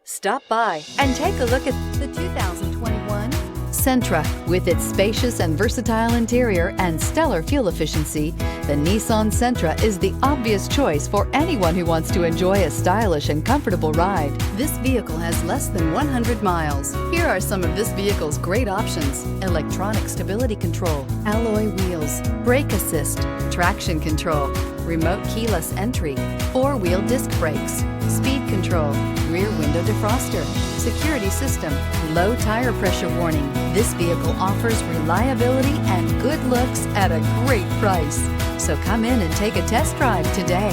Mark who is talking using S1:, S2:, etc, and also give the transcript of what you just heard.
S1: Stop by and take a look at the 2021 Sentra. With its spacious and versatile interior and stellar fuel efficiency, the Nissan Sentra is the obvious choice for anyone who wants to enjoy a stylish and comfortable ride. This vehicle has less than 100 miles. Here are some of this vehicle's great options: electronic stability control, alloy wheels, brake assist, traction control, remote keyless entry, four-wheel disc brakes, speed control, rear window defroster, security system, low tire pressure warning. This vehicle offers reliability and good looks at a great price. So come in and take a test drive today.